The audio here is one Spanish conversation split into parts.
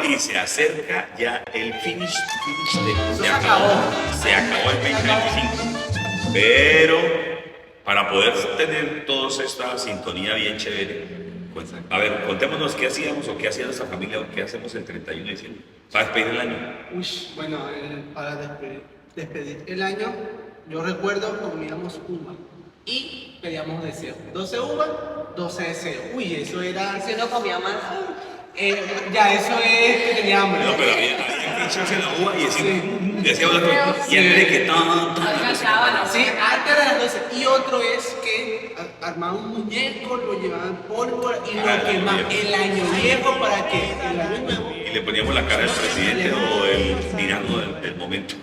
y se acerca ya el finish day. Se acabó el 2025. Pero para poder tener toda esta sintonía bien chévere, pues, a ver, contémonos qué hacíamos o qué hacía nuestra familia o qué hacemos el 31 de diciembre para despedir el año. Bueno, para despedir el año, yo recuerdo comíamos uva y pedíamos deseos. 12 uvas, 12 deseos. Uy, eso era... Si uno comía más. Ya, eso es que tenía hambre. No, pero había que echarse la uva y decía otro. Y antes que Sí, antes de las 12. Y otro es que armaban un muñeco, lo llevaban pólvora y lo quemaban el año viejo para que el año nuevo. Y le poníamos la cara del presidente o el tirano del momento.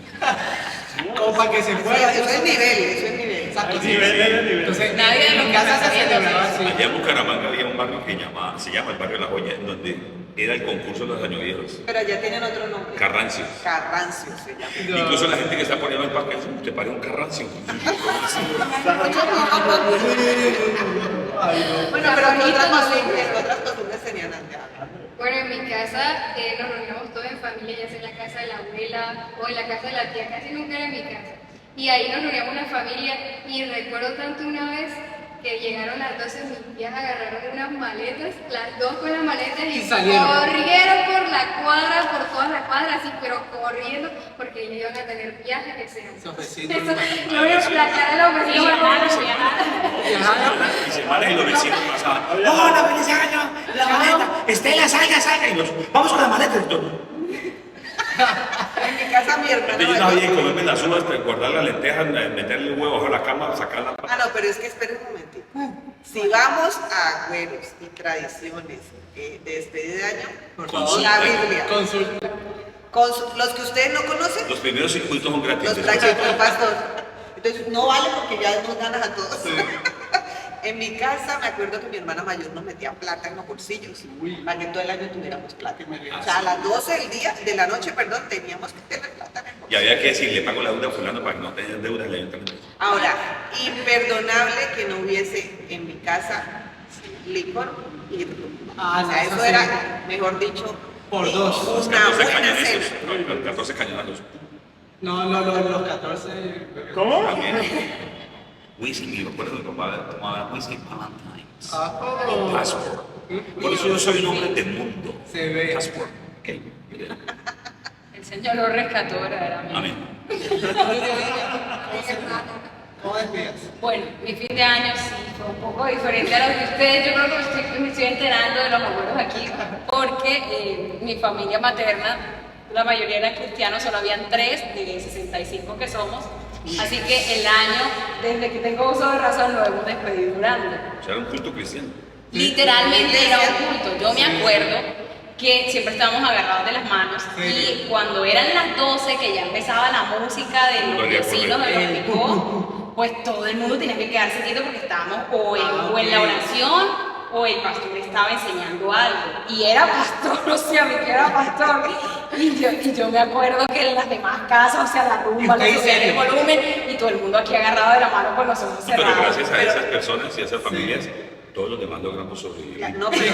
Como para que se fuera. Eso es nivel. Exacto, sí. Nivel. Entonces, Nadie en lo mi que casa está se celebraba así. Allá en Bucaramanga había un barrio que se llama el barrio La Joya, en donde era el concurso de los años viejos. Pero ya tienen otro nombre. Carrancio. Carrancio se llama. Incluso la gente que está poniendo el parque, usted parece un carrancio. Bueno, pero ¿qué otras costumbres tenían antes? Bueno, en mi casa nos reuníamos todos en familia, ya sea en la casa de la abuela o en la casa de la tía, casi nunca era en mi casa. Y ahí nos reuníamos la familia y recuerdo tanto una vez que llegaron las 12, mis tías agarraron unas maletas, las dos con las maletas y salieron. corrieron por la cuadra, por todas las cuadras, así, pero corriendo porque ellos iban a tener viajes, etc. Esos vecinos. No me la cara de los vecinos. Y semanas y los vecinos pasaban. ¡Hola, feliz año! ¡La maleta! ¡Estela, salga! Y nos vamos con la maleta. En mi casa mi hermana. Yo estaba bien comerme las uvas, guardar las lentejas, meterle el huevo bajo la cama, sacarla. Ah, no, pero es que esperen un momentito. Si vamos a agüeros y tradiciones de despedida de año, por favor, la Biblia. Consulta. Los que ustedes no conocen, Los primeros circuitos son gratis. los practicó el pastor. Entonces, no vale porque ya nos ganas a todos. En mi casa me acuerdo que mi hermana mayor nos metía plata en los bolsillos para que todo el año tuviéramos plata. O sea, a las 12 de la noche, teníamos que tener plata en el Y bolsillo. había que decir, le pago la deuda a fulano para que no tenga deudas en el ayuntamiento. Ahora, imperdonable que no hubiese en mi casa licor y ron. Ah, O sea, no, eso sí. era, mejor dicho, Por dos. Los una 14 buena cañonazos. cena. Los 14 cañonazos. No, los 14. ¿Cómo? También. Whisky, me acuerdo que tomaba whisky Valentine's. Oh. Passport. Por eso yo soy un hombre del mundo. Se ve. Passport. Ok. El Señor lo rescató verdaderamente. Amén. ¿Cómo despías? Bueno, mi fin de año sí fue un poco diferente a lo de ustedes. Yo creo que me estoy enterando de los abuelos aquí porque mi familia materna, la mayoría eran cristianos, solo habían 3 de 65 que somos. Así que el año, desde que tengo uso de razón, lo hemos despedido grande. O sea, era un culto cristiano. Literalmente era un culto. Yo me acuerdo que siempre estábamos agarrados de las manos y cuando eran las 12 que ya empezaba la música de los vecinos de los picó, pues todo el mundo tenía que quedarse quieto porque estábamos o en la oración o el pastor estaba enseñando algo. Y era pastor, o sea, mi tío era pastor. Y yo me acuerdo que en las demás casas, o sea, la rumba, le subían el volumen y todo el mundo aquí agarrado de la mano con los ojos Pero cerrados. gracias a esas personas y a esas familias, todos los demás logramos sobrevivir. No, pero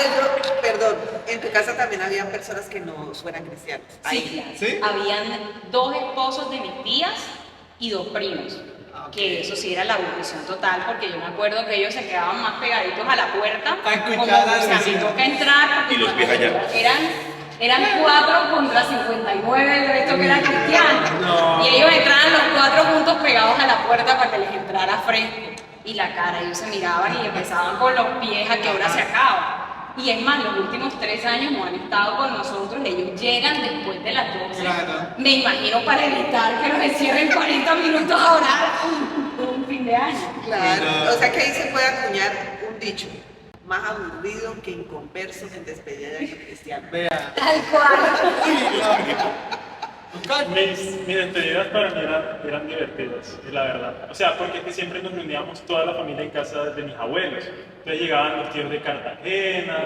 yo, perdón, en tu casa también había personas que no fueran cristianos. Sí, Ahí. ¿Sí? habían 2 esposos de mis tías y 2 primos. Que eso sí era la aburrición total, porque yo me acuerdo que ellos se quedaban más pegaditos a la puerta, A escuchar como al que, o sea, me vecino. toca entrar, porque Y los pies allá. eran 4 contra 59 el resto que eran cristianos. No. Y ellos entraban los 4 juntos pegados a la puerta para que les entrara fresco. Y la cara, ellos se miraban y empezaban con los pies a qué hora se acaba. Y es más, los últimos 3 años no han estado con nosotros, ellos llegan después de las 12. Claro. Me imagino para evitar que nos encierren 40 minutos a orar un fin de año. Claro. O sea que ahí se puede acuñar un dicho. Más aburrido que inconversos en despedida de año cristiano. Vea. Tal cual. Mis despedidas para mí eran divertidas, es la verdad. O sea, porque es que siempre nos reuníamos toda la familia en casa de mis abuelos. Entonces llegaban los tíos de Cartagena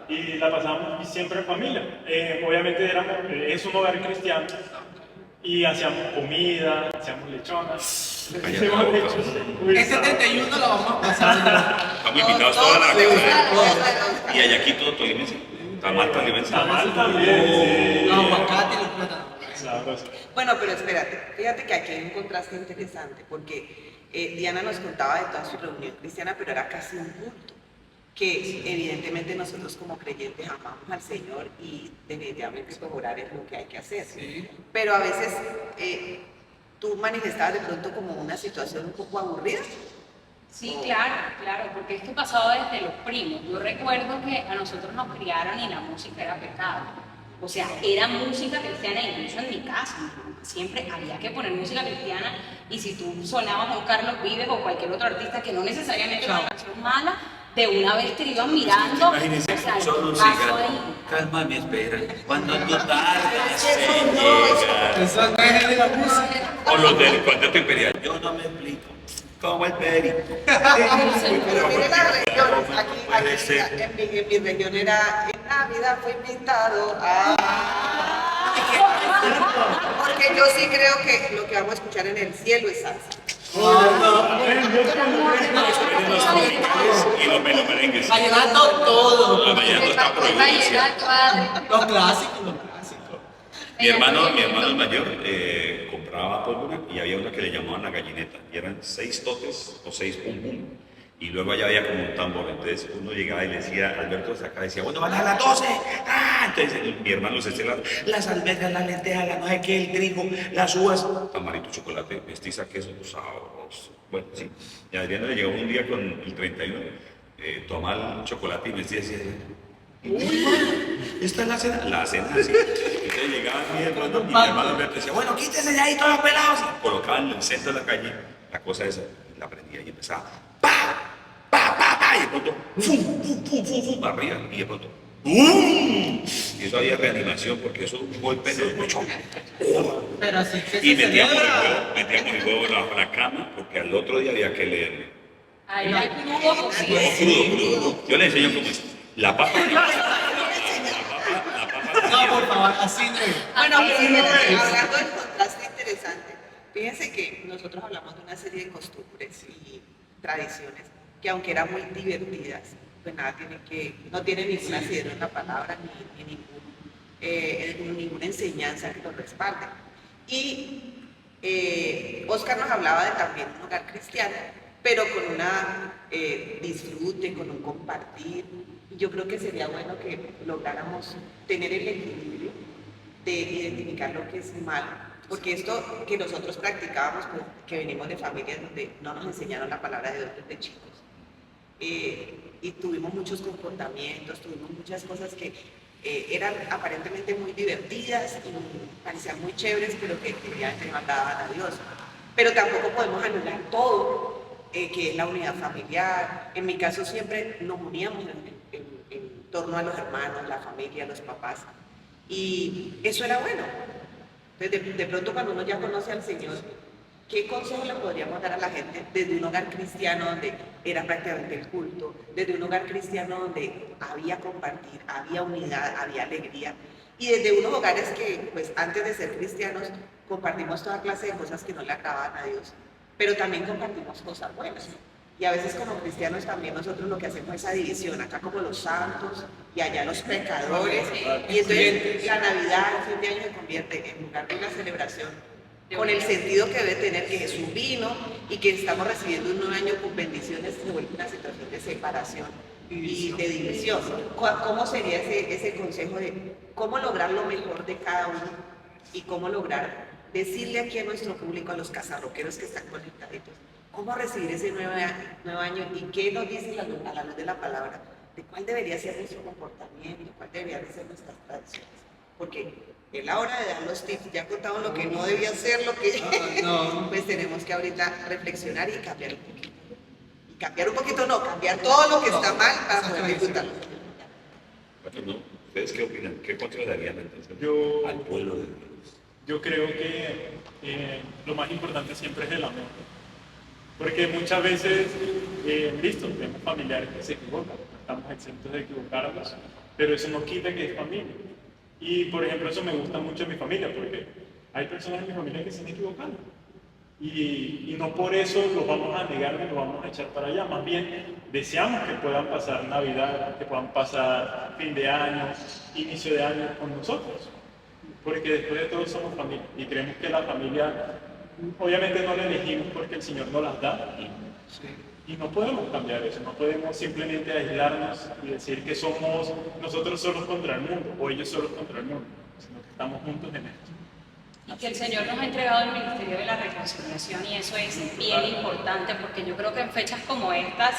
y la pasábamos siempre en familia. Obviamente es un hogar cristiano y hacíamos comida, hacíamos lechonas. Hacíamos lechonas. Uy, Este 31 lo vamos a pasar. Estamos invitados toda la casa. Y hay aquí todo Tolimense. Tamal también. Tamal también, sí. Los aguacates y los plátanos. Sabroso. Bueno, pero espérate, fíjate que aquí hay un contraste interesante, porque Diana nos contaba de toda su reunión cristiana, pero era casi un culto, que evidentemente nosotros como creyentes amamos al Señor y definitivamente pues, orar es lo que hay que hacer. Sí. Pero a veces tú manifestabas de pronto como una situación un poco aburrida. Sí, claro, porque esto pasaba desde los primos. Yo recuerdo que a nosotros nos criaron y la música era pecado. O sea, era música cristiana, incluso en mi casa. Siempre había que poner música cristiana y si tú sonabas un Carlos Vives o cualquier otro artista que no necesariamente era una canción mala, de una vez te iban mirando. Imagínense, o sea, solo paso sigan. ahí. Calma mi espera. Cuando tú tardas en llegar. Eso no es de la música. O los del Cuarteto Imperial. Yo no me explico. Como el perico. Pero mire las regiones, Puede ser. aquí en mi región era, en Navidad fue invitado a... Porque yo sí creo que lo que vamos a escuchar en el cielo es salsa. Los musicales y los merengues. Vallenato todo. La mañana está prohibido. Vallenato, Adri. Los clásicos, los clásicos. Mi hermano el mayor compraba pólvora y había una que le llamaban la gallineta. Y eran 6 toques o 6 pum pum. Y luego allá había como un tambor. Entonces uno llegaba y le decía, Alberto acá decía, bueno, van a las 12. Entonces mi hermano se decía, las almendras, las lentejas, la no sé qué, el trigo, las uvas, tamarito, chocolate, mestiza, queso, sabroso. Bueno, sí. Y a Adriana le llegó un día con el 31, tomar chocolate y mestiza y decía, ¿esta es la cena? La cena, sí. Entonces llegaba mi hermano y mi hermano Alberto decía, bueno, quítese de ahí todos los pelados. Y colocaban en el centro de la calle la cosa esa, y la prendía y empezaba, ¡pa! ¡Pa, pa, pa! Y de pronto, ¡fum, fum, fum, fum, fum! Arriba, y de pronto, ¡bum! Y eso había reanimación porque eso un golpe en el pecho. Pero así que Y se celebra. metíamos el huevo bajo la cama porque al otro día había que leerle. Ahí hay crudo, o sí. Huevo crudo. Yo le enseño cómo es. La papa. No, por favor, así no es. Bueno, Así pero no es. hablando del contraste interesante, fíjense que nosotros hablamos de una serie de costumbres y tradiciones que aunque eran muy divertidas, pues nada, no tienen ninguna asidero en la palabra ni ninguna enseñanza que los respalde. Y Oscar nos hablaba de también un hogar cristiano, pero con una disfrute, con un compartir. Y yo creo que sería bueno que lográramos tener el equilibrio de identificar lo que es malo. Porque esto que nosotros practicábamos, pues, que venimos de familias donde no nos enseñaron la palabra de Dios desde chicos, y tuvimos muchos comportamientos, tuvimos muchas cosas que eran aparentemente muy divertidas y parecían muy chéveres, pero que efectivamente no agradaban a Dios. Pero tampoco podemos anular todo, que es la unidad familiar. En mi caso siempre nos uníamos en torno a los hermanos, la familia, los papás, y eso era bueno. Entonces, de pronto cuando uno ya conoce al Señor, ¿qué consejo le podríamos dar a la gente desde un hogar cristiano donde era prácticamente el culto, desde un hogar cristiano donde había compartir, había unidad, había alegría, y desde unos hogares que, pues, antes de ser cristianos, compartimos toda clase de cosas que no le agradaban a Dios, pero también compartimos cosas buenas? Y a veces como cristianos también nosotros lo que hacemos es esa división, acá como los santos y allá los pecadores, y entonces la Navidad, el fin de año se convierte en lugar de una celebración con el sentido que debe tener, que Jesús vino y que estamos recibiendo un nuevo año con bendiciones, se vuelve una situación de separación y de división. ¿Cómo sería ese consejo de cómo lograr lo mejor de cada uno y cómo lograr decirle aquí a nuestro público, a los cazarroqueros que están conectaditos, cómo recibir ese nuevo año y qué nos dice a la luz de la palabra, de cuál debería ser nuestro comportamiento, cuál deberían ser nuestras tradiciones? Porque es la hora de dar los tips, ya contamos lo que no debía ser, lo que pues tenemos que ahorita reflexionar y cambiar un poquito. Y cambiar un poquito no, cambiar todo lo que está mal para poder disfrutarlo. Bueno, no. ¿Ustedes qué opinan? ¿Qué consejo darían entonces al pueblo de Dios? Yo creo que lo más importante siempre es el amor. Porque muchas veces, listo, tenemos familiares que se equivocan, estamos exentos de equivocarnos, pero eso no quita que es familia. Y por ejemplo, eso me gusta mucho en mi familia, porque hay personas en mi familia que se están equivocando. y no por eso los vamos a negar ni los vamos a echar para allá. Más bien, deseamos que puedan pasar Navidad, que puedan pasar fin de año, inicio de año con nosotros. Porque después de todo somos familia y creemos que la familia, obviamente no la elegimos porque el Señor nos las da. Y no podemos cambiar eso, no podemos simplemente aislarnos y decir que somos nosotros solos contra el mundo o ellos solos contra el mundo, sino que estamos juntos en esto. Y que el Señor nos ha entregado el ministerio de la reconciliación y eso es bien importante porque yo creo que en fechas como estas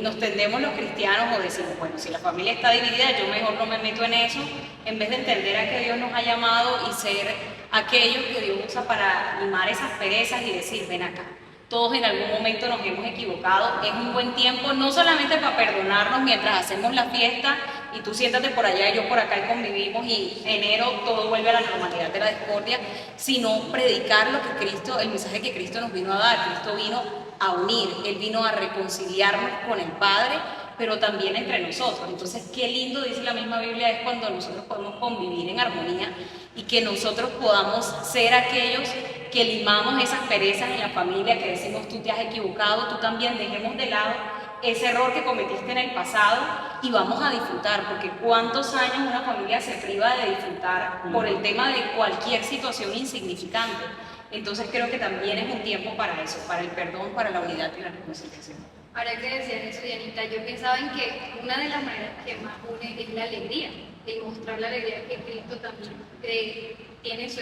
nos tendemos los cristianos o decimos, bueno, si la familia está dividida yo mejor no me meto en eso, en vez de entender a que Dios nos ha llamado y ser aquellos que Dios usa para limar esas perezas y decir, ven acá. Todos en algún momento nos hemos equivocado, es un buen tiempo no solamente para perdonarnos mientras hacemos la fiesta y tú siéntate por allá y yo por acá y convivimos y enero todo vuelve a la normalidad de la discordia, sino predicar lo que Cristo, el mensaje que Cristo nos vino a dar. Cristo vino a unir, Él vino a reconciliarnos con el Padre, pero también entre nosotros. Entonces qué lindo, dice la misma Biblia, es cuando nosotros podemos convivir en armonía y que nosotros podamos ser aquellos que limamos esas perezas en la familia, que decimos tú te has equivocado, tú también, dejemos de lado ese error que cometiste en el pasado y vamos a disfrutar, porque cuántos años una familia se priva de disfrutar por el tema de cualquier situación insignificante. Entonces creo que también es un tiempo para eso, para el perdón, para la unidad y la reconciliación. Ahora que decían eso, Dianita, yo pensaba en que una de las maneras que más une es la alegría, el mostrar la alegría que Cristo también tiene en su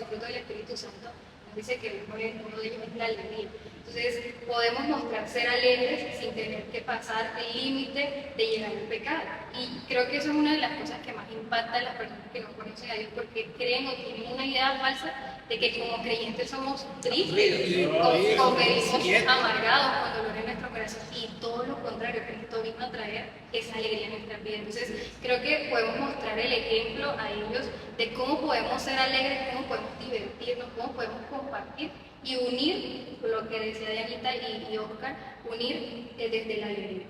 fruto del Espíritu Santo. Nos dice que uno de ellos es la alegría. Entonces, podemos mostrar ser alegres sin tener que pasar el límite de llegar al pecado. Y creo que eso es una de las cosas que más impacta a las personas que no conocen a Dios, porque creen o tienen una idea falsa de que como creyentes somos tristes o que vivimos amargados con dolor en nuestro corazón, y todo lo contrario, Cristo vino a traer esa alegría en nuestra vida. Entonces creo que podemos mostrar el ejemplo a ellos de cómo podemos ser alegres, cómo podemos divertirnos, cómo podemos compartir y unir, lo que decía Dianita y Oscar, unir desde la alegría.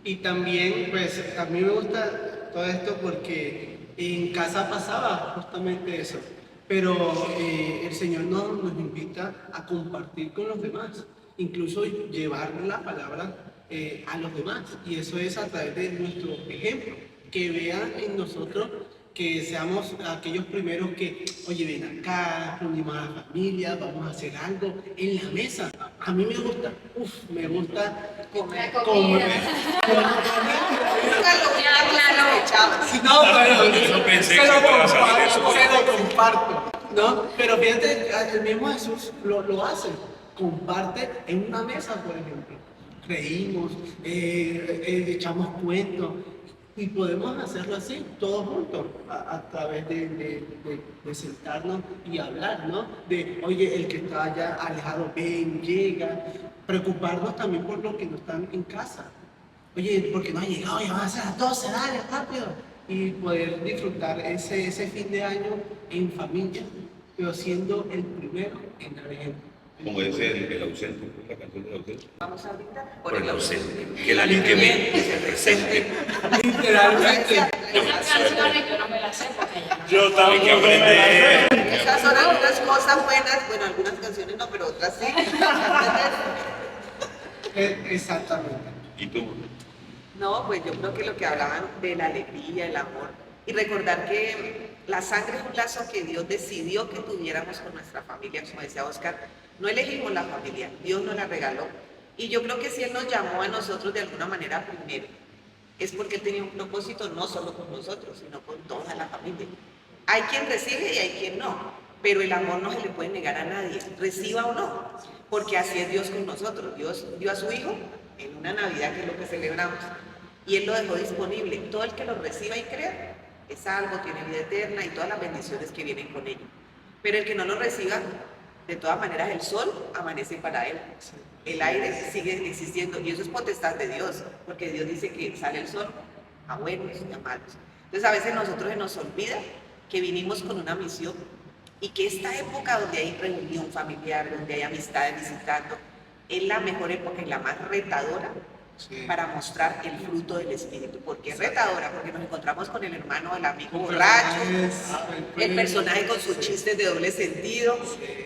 Y también, pues, a mí me gusta todo esto porque en casa pasaba justamente eso. Pero el Señor nos invita a compartir con los demás, incluso llevar la palabra a los demás. Y eso es a través de nuestro ejemplo, que vean en nosotros, que seamos aquellos primeros que, oye, ven acá, reunimos a la familia, vamos a hacer algo en la mesa. A mí me gusta comer. No, pero Yo pensé se que lo iba a salir eso. comparto, ¿no? Pero fíjate, el mismo Jesús lo hace, comparte en una mesa, por ejemplo. Reímos, echamos cuentos y podemos hacerlo así, todos juntos, a través de sentarnos y hablar, ¿no? De, oye, el que está allá alejado, ven, llega, preocuparnos también por los que no están en casa. Oye, porque no ha llegado, ya van a ser las 12, dale, rápido. Y poder disfrutar ese fin de año en familia, pero siendo el primero en dar ejemplo. Como dice el ausente, la canción del ausente. Vamos a brindar Por el ausente. Que el año que viene se presente. Literalmente. Esas canciones yo no me las sé porque ya no. Yo tampoco Hay que me las sé. aprender. Esas son algunas cosas buenas, bueno, algunas canciones no, pero otras sí. Exactamente. ¿Y tú? No, pues yo creo que lo que hablaban de la alegría, el amor, y recordar que la sangre es un lazo que Dios decidió que tuviéramos con nuestra familia, como decía Oscar, no elegimos la familia, Dios nos la regaló, y yo creo que si Él nos llamó a nosotros de alguna manera primero, es porque Él tenía un propósito no solo con nosotros, sino con toda la familia. Hay quien recibe y hay quien no, pero el amor no se le puede negar a nadie, reciba o no, porque así es Dios con nosotros. Dios dio a su Hijo en una Navidad, que es lo que celebramos, y Él lo dejó disponible. Todo el que lo reciba y crea es salvo, tiene vida eterna y todas las bendiciones que vienen con ello. Pero el que no lo reciba, de todas maneras el sol amanece para él, el aire sigue existiendo, y eso es potestad de Dios, porque Dios dice que sale el sol a buenos y a malos. Entonces a veces nosotros se nos olvida que vinimos con una misión y que esta época donde hay reunión familiar, donde hay amistades visitando, es la mejor época y la más retadora para mostrar el fruto del Espíritu. Porque es retadora, porque nos encontramos con el hermano, el amigo borracho, el personaje con sus chistes de doble sentido,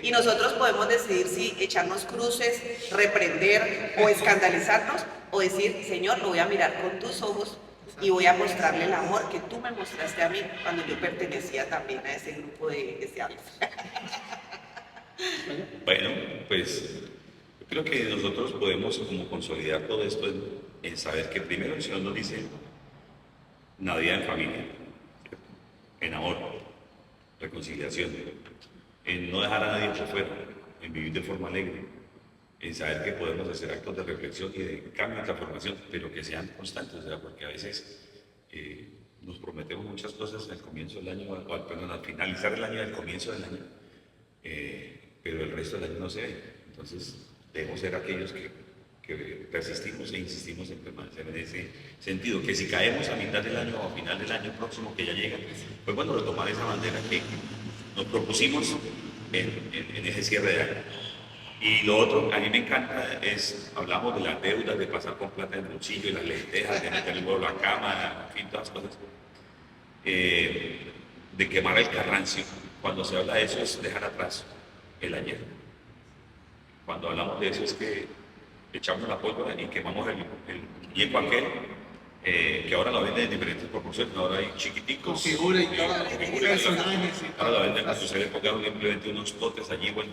y nosotros podemos decidir si echarnos cruces, reprender o escandalizarnos, o decir, Señor, lo voy a mirar con tus ojos y voy a mostrarle el amor que tú me mostraste a mí cuando yo pertenecía también a ese grupo de deseables. Bueno, pues yo creo que nosotros podemos como consolidar todo esto en saber que primero el Señor nos dice Navidad en familia, ¿cierto? En amor, reconciliación, en no dejar a nadie por fuera, en vivir de forma alegre, en saber que podemos hacer actos de reflexión y de cambio y transformación, pero que sean constantes, o sea, porque a veces nos prometemos muchas cosas al comienzo del año, perdón, al finalizar el año y al comienzo del año, pero el resto del año no se ve. Entonces, debemos ser aquellos que persistimos e insistimos en permanecer en ese sentido, que si caemos a mitad del año o a final del año próximo que ya llega, pues bueno, retomar esa bandera que nos propusimos en ese cierre de año. Y lo otro, a mí me encanta, hablamos de las deudas, de pasar con plata en el bolsillo y las lentejas, de meter el huevo a la cama, en fin, todas las cosas, de quemar el carrancio. Cuando se habla de eso es dejar atrás el ayer. Cuando hablamos de eso es que echamos la pólvora y quemamos el muñeco aquel, que ahora lo venden en diferentes proporciones, ahora hay chiquiticos, con figura y todo, personajes y ahora todo. lo venden cuando se le pongan simplemente unos totes allí, bueno,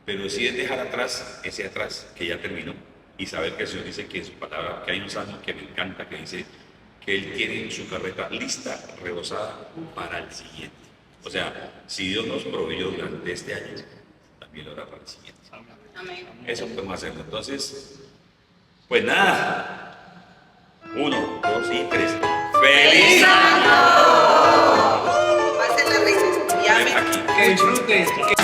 pero sí es dejar atrás ese atrás que ya terminó y saber que el Señor dice que en su palabra, que hay un salmo que me encanta, que dice que Él tiene su carreta lista, rebosada para el siguiente. O sea, si Dios nos proveyó durante este año, también lo hará para el siguiente. Amén. Eso podemos hacerlo. Entonces, pues nada. 1, 2 y 3. ¡Feliz año! Pásenla rico y amen. Aquí. Que disfruten.